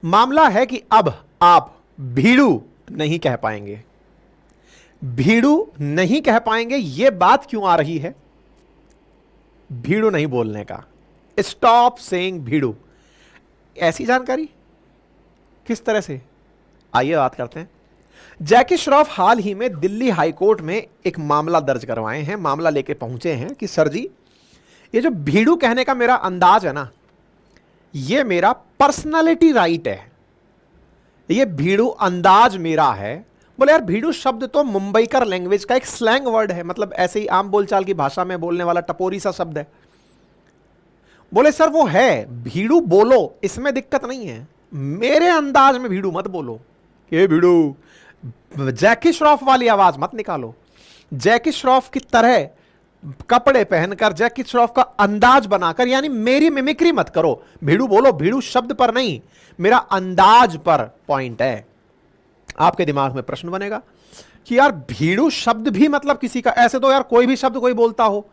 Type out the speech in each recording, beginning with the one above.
मामला है कि अब आप भीड़ू नहीं कह पाएंगे। भीड़ू नहीं कह पाएंगे, यह बात क्यों आ रही है? भीड़ू नहीं बोलने का, स्टॉप सेइंग भीड़ू। ऐसी जानकारी किस तरह से, आइए बात करते हैं। जैकी श्रॉफ हाल ही में दिल्ली हाईकोर्ट में एक मामला दर्ज करवाए हैं, मामला लेके पहुंचे हैं कि सर जी, ये जो भीड़ू कहने का मेरा अंदाज है ना, ये मेरा पर्सनालिटी राइट है, ये भीड़ू अंदाज मेरा है। बोले यार, भीड़ू शब्द तो मुंबईकर लैंग्वेज का एक स्लैंग वर्ड है, मतलब ऐसे ही आम बोलचाल की भाषा में बोलने वाला टपोरी सा शब्द है। बोले सर वो है, भीड़ू बोलो, इसमें दिक्कत नहीं है, मेरे अंदाज में भीड़ू मत बोलो। ये भीड़ू, जैकी श्रॉफ वाली आवाज मत निकालो, जैकी श्रॉफ की तरह कपड़े पहनकर, जैकी श्रॉफ का अंदाज बनाकर, यानी मेरी मिमिक्री मत करो। भीड़ू बोलो, भीड़ू शब्द पर नहीं, मेरा अंदाज पर पॉइंट है। आपके दिमाग में प्रश्न बनेगा कि यार भीड़ू शब्द भी मतलब किसी का, ऐसे तो यार कोई भी शब्द कोई बोलता हो,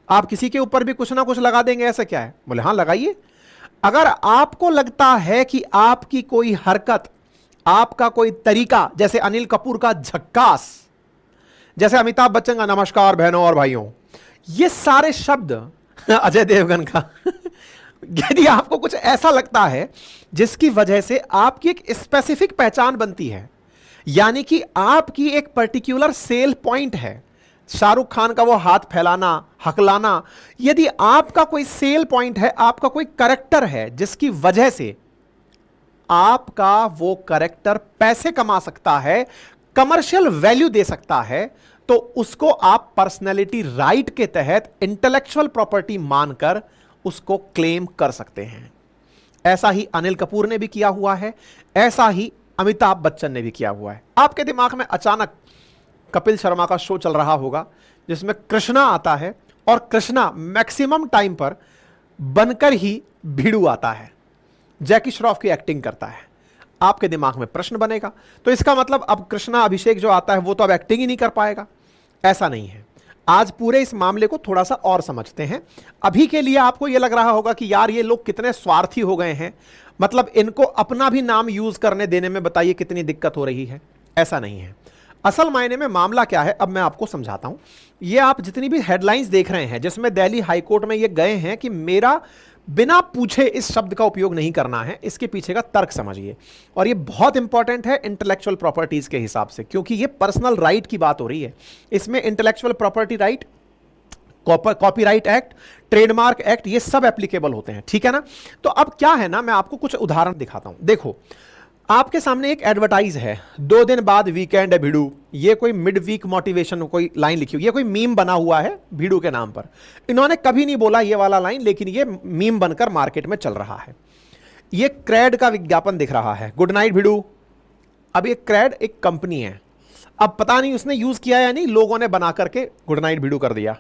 आप किसी के ऊपर भी कुछ ना कुछ लगा देंगे, ऐसा क्या है? बोले हाँ लगाइए। अगर आपको लगता है कि आपकी कोई हरकत, आपका कोई तरीका, जैसे अनिल कपूर का झक्कास, जैसे अमिताभ बच्चन का नमस्कार बहनों और भाइयों, ये सारे शब्द, अजय देवगन का यदि आपको कुछ ऐसा लगता है जिसकी वजह से आपकी एक स्पेसिफिक पहचान बनती है, यानी कि आपकी एक पर्टिकुलर सेल पॉइंट है, शाहरुख खान का वो हाथ फैलाना, हकलाना, यदि आपका कोई सेल पॉइंट है, आपका कोई कैरेक्टर है जिसकी वजह से आपका वो कैरेक्टर पैसे कमा सकता है, कमर्शियल वैल्यू दे सकता है, तो उसको आप पर्सनैलिटी राइट के तहत इंटेलेक्चुअल प्रॉपर्टी मानकर उसको क्लेम कर सकते हैं। ऐसा ही अनिल कपूर ने भी किया हुआ है, ऐसा ही अमिताभ बच्चन ने भी किया हुआ है। आपके दिमाग में अचानक कपिल शर्मा का शो चल रहा होगा जिसमें कृष्णा आता है, और कृष्णा मैक्सिमम टाइम पर बनकर ही भीड़ू आता है, जैकी श्रॉफ की एक्टिंग करता है। आपके दिमाग में प्रश्न बनेगा, तो इसका मतलब अब कृष्णा अभिषेक जो आता है वो तो अब एक्टिंग ही नहीं कर पाएगा। ऐसा नहीं है। आज पूरे इस मामले को थोड़ा सा और समझते हैं। अभी के लिए आपको यह लग रहा होगा कि यार ये लोग कितने स्वार्थी हो गए हैं, मतलब इनको अपना भी नाम यूज करने देने में बताइए कितनी दिक्कत हो रही है। ऐसा नहीं है। असल मायने में मामला क्या है, अब मैं आपको समझाता हूं। ये आप जितनी भी हेडलाइंस देख रहे हैं जिसमें दिल्ली हाईकोर्ट में ये गए हैं कि मेरा बिना पूछे इस शब्द का उपयोग नहीं करना है, इसके पीछे का तर्क समझिए। और ये बहुत इंपॉर्टेंट है इंटेलेक्चुअल प्रॉपर्टीज के हिसाब से, क्योंकि ये पर्सनल राइट की बात हो रही है। इसमें intellectual property right, copyright act, trademark act, ये सब एप्लीकेबल होते हैं, ठीक है ना। तो अब क्या है ना, मैं आपको कुछ उदाहरण दिखाता हूं। देखो, आपके सामने एक एडवर्टाइज है, 2 दिन बाद वीकेंड है भीड़ू, ये कोई मिड वीक मोटिवेशन कोई लाइन लिखी हुई, ये कोई मीम बना हुआ है भीड़ू के नाम पर। इन्होंने कभी नहीं बोला ये वाला लाइन, लेकिन ये मीम बनकर मार्केट में चल रहा है। ये क्रेड का विज्ञापन दिख रहा है, गुड नाइट भीड़ू। अब ये क्रेड एक कंपनी है, अब पता नहीं उसने यूज किया या नहीं, लोगों ने बना करके गुड नाइट भीड़ू कर दिया।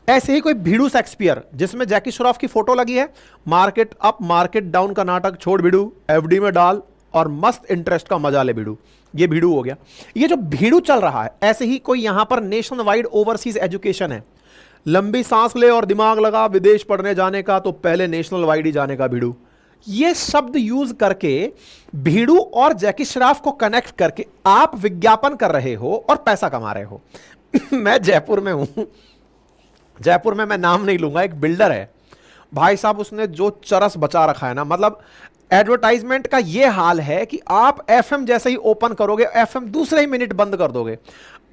ऐसे ही कोई भीड़ू शेक्सपियर जिसमें जैकी श्रॉफ की फोटो लगी है, मार्केट अप मार्केट डाउन का नाटक छोड़ भीड़ू, एफडी में डाल और मस्त इंटरेस्ट का मजा ले भीड़ू, ये भीड़ू हो गया। ये जो भीड़ू चल रहा है, ऐसे ही कोई यहां पर नेशन वाइड ओवरसीज एजुकेशन है, लंबी सांस ले और दिमाग लगा विदेश पढ़ने जाने का, तो पहले नेशनल वाइड ही जाने का भीड़ू। ये शब्द यूज करके भीड़ू और जैकी श्रॉफ को कनेक्ट करके आप विज्ञापन कर रहे हो और पैसा कमा रहे हो। मैं जयपुर में हूं, जयपुर में मैं नाम नहीं लूंगा, एक बिल्डर है भाई साहब, उसने जो चरस बचा रखा है ना, मतलब एडवर्टाइजमेंट का ये हाल है कि आप एफएम जैसे ही ओपन करोगे, एफएम दूसरे ही मिनट बंद कर दोगे।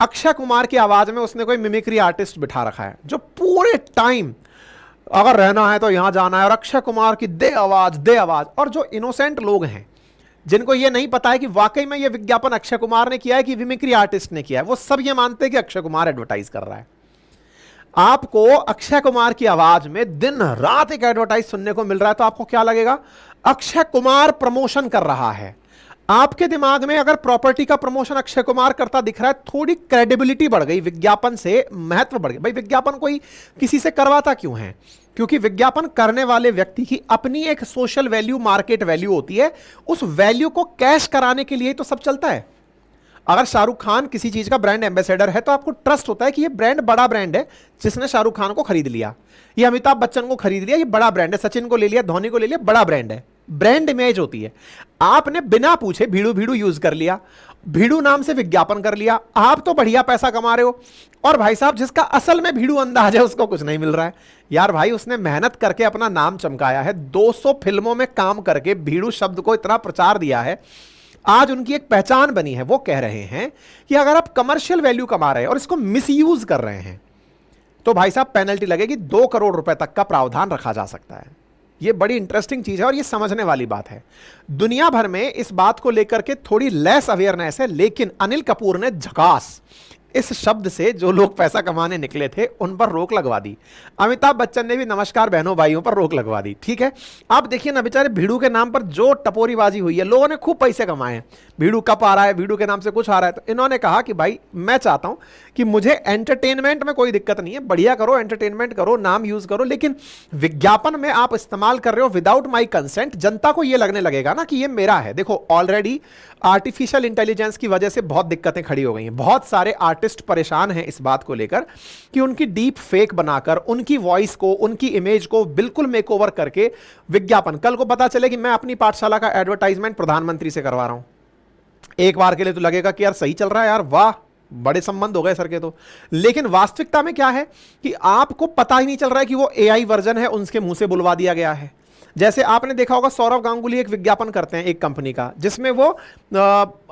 अक्षय कुमार की आवाज में उसने कोई मिमिक्री आर्टिस्ट बिठा रखा है जो पूरे टाइम अगर रहना है तो यहां जाना है, और अक्षय कुमार की दे आवाज दे आवाज। और जो इनोसेंट लोग हैं जिनको ये नहीं पता है कि वाकई में ये विज्ञापन अक्षय कुमार ने किया है कि मिमिक्री आर्टिस्ट ने किया है, वो सब ये मानते हैं कि अक्षय कुमार एडवर्टाइज कर रहा है। आपको अक्षय कुमार की आवाज में दिन रात एक एडवर्टाइज सुनने को मिल रहा है, तो आपको क्या लगेगा? अक्षय कुमार प्रमोशन कर रहा है। आपके दिमाग में अगर प्रॉपर्टी का प्रमोशन अक्षय कुमार करता दिख रहा है, थोड़ी क्रेडिबिलिटी बढ़ गई, विज्ञापन से महत्व बढ़ गया। भाई विज्ञापन कोई किसी से करवाता क्यों है? क्योंकि विज्ञापन करने वाले व्यक्ति की अपनी एक सोशल वैल्यू, मार्केट वैल्यू होती है, उस वैल्यू को कैश कराने के लिए तो सब चलता है। अगर शाहरुख खान किसी चीज का ब्रांड एम्बेसडर है तो आपको ट्रस्ट होता है कि ये ब्रांड बड़ा ब्रांड है, जिसने शाहरुख खान को खरीद लिया, ये अमिताभ बच्चन को खरीद लिया, ये बड़ा ब्रांड है, सचिन को ले लिया, धोनी को ले लिया, बड़ा ब्रांड है। ब्रांड इमेज होती है। आपने बिना पूछे भीड़ू भीड़ू यूज कर लिया, भीड़ू नाम से विज्ञापन कर लिया, आप तो बढ़िया पैसा कमा रहे हो, और भाई साहब जिसका असल में भीड़ू अंदाज है उसको कुछ नहीं मिल रहा है। यार भाई उसने मेहनत करके अपना नाम चमकाया है, 200 फिल्मों में काम करके भीड़ू शब्द को इतना प्रचार दिया है, आज उनकी एक पहचान बनी है। वो कह रहे हैं कि अगर आप कमर्शियल वैल्यू कमा रहे हैं और इसको मिसयूज कर रहे हैं तो भाई साहब पेनल्टी लगेगी, 2 करोड़ रुपए तक का प्रावधान रखा जा सकता है। ये बड़ी इंटरेस्टिंग चीज है और ये समझने वाली बात है। दुनिया भर में इस बात को लेकर के थोड़ी लेस अवेयरनेस है, लेकिन अनिल कपूर ने झकास इस शब्द से जो लोग पैसा कमाने निकले थे उन पर रोक लगवा दी। अमिताभ बच्चन ने भी नमस्कार बहनों भाइयों पर रोक लगवा दी। ठीक है, आप देखिए ना, बेचारे भीड़ू के नाम पर जो टपोरीबाजी हुई है, लोगों ने खूब पैसे कमाए हैं। भीड़ू कप आ रहा है, भीड़ू के नाम से कुछ आ रहा है, तो इन्होंने कहा कि भाई मैं चाहता हूं कि मुझे एंटरटेनमेंट में कोई दिक्कत नहीं है, बढ़िया करो, एंटरटेनमेंट करो, नाम यूज करो, लेकिन विज्ञापन में आप इस्तेमाल कर रहे हो विदाउट माई कंसेंट, जनता को यह लगने लगेगा ना कि ये मेरा है। देखो ऑलरेडी आर्टिफिशियल इंटेलिजेंस की वजह से बहुत दिक्कतें खड़ी हो गई हैं। बहुत सारे आर्टिस्ट परेशान हैं इस बात को लेकर कि उनकी डीप फेक बनाकर उनकी वॉइस को, उनकी इमेज को बिल्कुल मेकओवर करके विज्ञापन, कल को पता चले कि मैं अपनी पाठशाला का एडवर्टाइजमेंट प्रधानमंत्री से करवा रहा हूं, एक बार के लिए तो लगेगा कि यार सही चल रहा है, यार वाह बड़े संबंध हो गए सर के तो, लेकिन वास्तविकता में क्या है कि आपको पता ही नहीं चल रहा है कि वो एआई वर्जन है, उनके मुंह से बुलवा दिया गया है। जैसे आपने देखा होगा सौरव गांगुली एक विज्ञापन करते हैं एक कंपनी का, जिसमें वो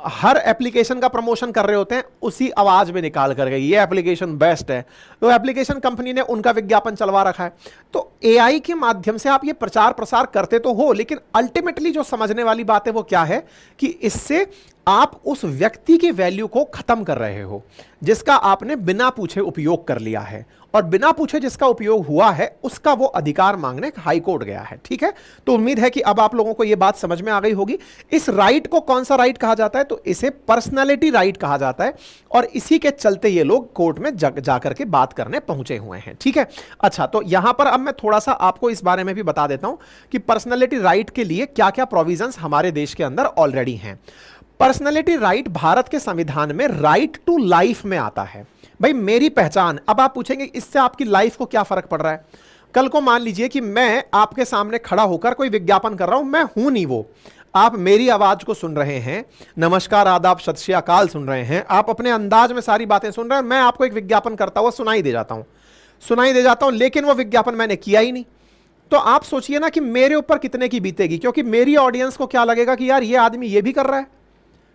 हर एप्लीकेशन का प्रमोशन कर रहे होते हैं उसी आवाज में निकाल करके, ये एप्लीकेशन बेस्ट है, तो एप्लीकेशन कंपनी ने उनका विज्ञापन चलवा रखा है। तो एआई के माध्यम से आप ये प्रचार प्रसार करते तो हो, लेकिन अल्टीमेटली जो समझने वाली बात है वो क्या है कि इससे आप उस व्यक्ति की वैल्यू को खत्म कर रहे हो जिसका आपने बिना पूछे उपयोग कर लिया है, और बिना पूछे जिसका उपयोग हुआ है उसका वो अधिकार मांगने हाई कोर्ट गया है। ठीक है, तो उम्मीद है कि अब आप लोगों को यह बात समझ में आ गई होगी। इस राइट को कौन सा राइट कहा जाता है, तो इसे पर्सनालिटी राइट कहा जाता है, और इसी के चलते ये लोग कोर्ट में जाकर के बात करने पहुंचे हुए हैं। ठीक है, अच्छा, तो यहां पर अब मैं थोड़ा सा आपको इस बारे में भी बता देता हूं कि पर्सनालिटी राइट के लिए क्या क्या प्रोविजंस हमारे देश के अंदर ऑलरेडी हैं। पर्सनालिटी राइट भारत के संविधान में राइट टू लाइफ में आता है। भाई मेरी पहचान, अब आप पूछेंगे इससे आपकी लाइफ को क्या फर्क पड़ रहा है। कल को मान लीजिए कि मैं आपके सामने खड़ा होकर कोई विज्ञापन कर रहा हूं, मैं हूं नहीं वो, आप मेरी आवाज को सुन रहे हैं, नमस्कार आदाब सत श्री अकाल सुन रहे हैं, आप अपने अंदाज में सारी बातें सुन रहे हैं, मैं आपको एक विज्ञापन करता हुआ सुनाई दे जाता हूं, लेकिन वो विज्ञापन मैंने किया ही नहीं। तो आप सोचिए ना कि मेरे ऊपर कितने की बीतेगी, क्योंकि मेरी ऑडियंस को क्या लगेगा कि यार ये आदमी ये भी कर रहा है,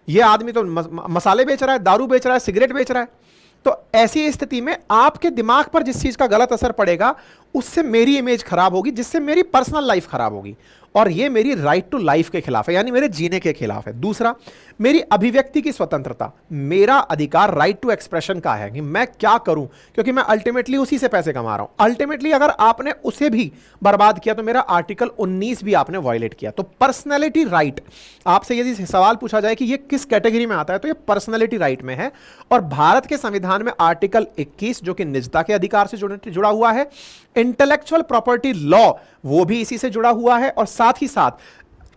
ये आदमी तो मसाले बेच रहा है, दारू बेच रहा है, सिगरेट बेच रहा है। तो ऐसी स्थिति में आपके दिमाग पर जिस चीज का गलत असर पड़ेगा उससे मेरी इमेज खराब होगी, जिससे मेरी पर्सनल लाइफ खराब होगी, और ये मेरी राइट टू लाइफ के खिलाफ है, यानी मेरे जीने के खिलाफ है। दूसरा, मेरी अभिव्यक्ति की स्वतंत्रता, मेरा अधिकार राइट टू एक्सप्रेशन का है कि मैं क्या करूं, क्योंकि मैं अल्टीमेटली उसी से पैसे कमा रहा हूं। अल्टीमेटली अगर आपने उसे भी बर्बाद किया तो मेरा आर्टिकल 19 भी आपने वायलेट किया। तो पर्सनैलिटी राइट, आपसे यदि सवाल पूछा जाए कि ये किस कैटेगरी में आता है, तो ये पर्सनैलिटी राइट में है, और भारत के संविधान में आर्टिकल 21 जो कि निजता के अधिकार से जुड़ा हुआ है, इंटेलेक्चुअल प्रॉपर्टी लॉ वो भी इसी से जुड़ा हुआ है, और साथ ही साथ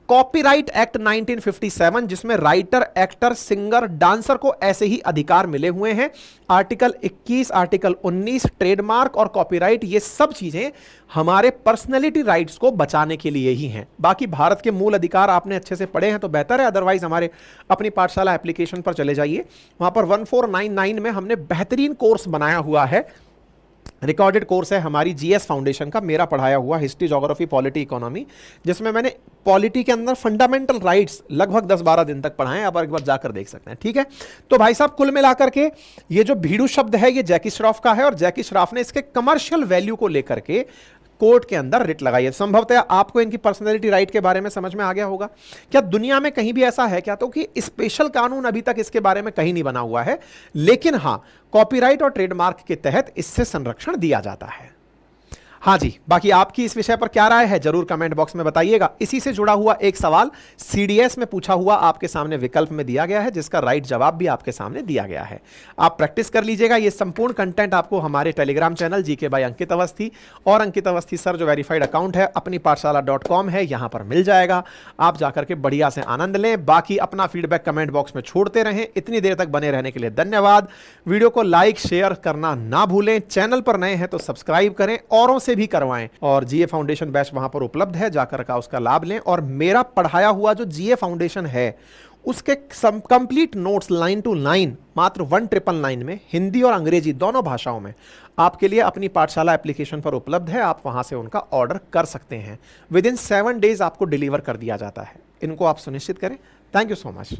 कॉपीराइट एक्ट 1957 जिसमें राइटर, एक्टर, सिंगर, डांसर को ऐसे ही अधिकार मिले हुए हैं। आर्टिकल 21, आर्टिकल 19, ट्रेडमार्क और कॉपीराइट, ये सब चीजें हमारे पर्सनैलिटी राइट्स को बचाने के लिए ही हैं। बाकी भारत के मूल अधिकार आपने अच्छे से पढ़े हैं तो बेहतर है, अदरवाइज हमारे अपनी पाठशाला एप्लीकेशन पर चले जाइए, वहां पर 1499 में हमने बेहतरीन कोर्स बनाया हुआ है, रिकॉर्डेड कोर्स है हमारी जीएस फाउंडेशन का, मेरा पढ़ाया हुआ हिस्ट्री, ज्योग्राफी, पॉलिटी, इकोनॉमी, जिसमें मैंने पॉलिटी के अंदर फंडामेंटल राइट्स लगभग 10-12 दिन तक पढ़ाए हैं। आप एक बार जाकर देख सकते हैं। ठीक है, तो भाई साहब कुल मिलाकर के ये जो भीड़ू शब्द है ये जैकी श्रॉफ का है, और जैकी श्रॉफ ने इसके कमर्शियल वैल्यू को लेकर के कोर्ट के अंदर रिट लगाई है। संभवतः आपको इनकी पर्सनैलिटी राइट के बारे में समझ में आ गया होगा। क्या दुनिया में कहीं भी ऐसा है क्या, तो कि स्पेशल कानून अभी तक इसके बारे में कहीं नहीं बना हुआ है, लेकिन हां कॉपीराइट और ट्रेडमार्क के तहत इससे संरक्षण दिया जाता है। हाँ जी, बाकी आपकी इस विषय पर क्या राय है जरूर कमेंट बॉक्स में बताइएगा। इसी से जुड़ा हुआ एक सवाल सीडीएस में पूछा हुआ आपके सामने विकल्प में दिया गया है, जिसका राइट जवाब भी आपके सामने दिया गया है। आप प्रैक्टिस कर लीजिएगा। ये संपूर्ण कंटेंट आपको हमारे टेलीग्राम चैनल जीके बाय अंकित अवस्थी और अंकित अवस्थी सर जो वेरीफाइड अकाउंट है अपनी पाठशाला.com है, यहां पर मिल जाएगा। आप जाकर के बढ़िया से आनंद लें। बाकी अपना फीडबैक कमेंट बॉक्स में छोड़ते रहें। इतनी देर तक बने रहने के लिए धन्यवाद। वीडियो को लाइक शेयर करना ना भूलें। चैनल पर नए हैं तो सब्सक्राइब करें, औरों से भी करवाएं और जीए फाउंडेशन बैच वहां पर उपलब्ध है, जाकर का उसका लाभ लें। और मेरा पढ़ाया हुआ जो जीए फाउंडेशन है उसके complete notes line to line मात्र 1999 में हिंदी और अंग्रेजी दोनों भाषाओं में आपके लिए अपनी पाठशाला एप्लीकेशन पर उपलब्ध है। आप वहां से उनका ऑर्डर कर सकते हैं। विद इन 7 डेज आपको डिलीवर कर दिया जाता है। इनको आप सुनिश्चित करें। Thank you so much.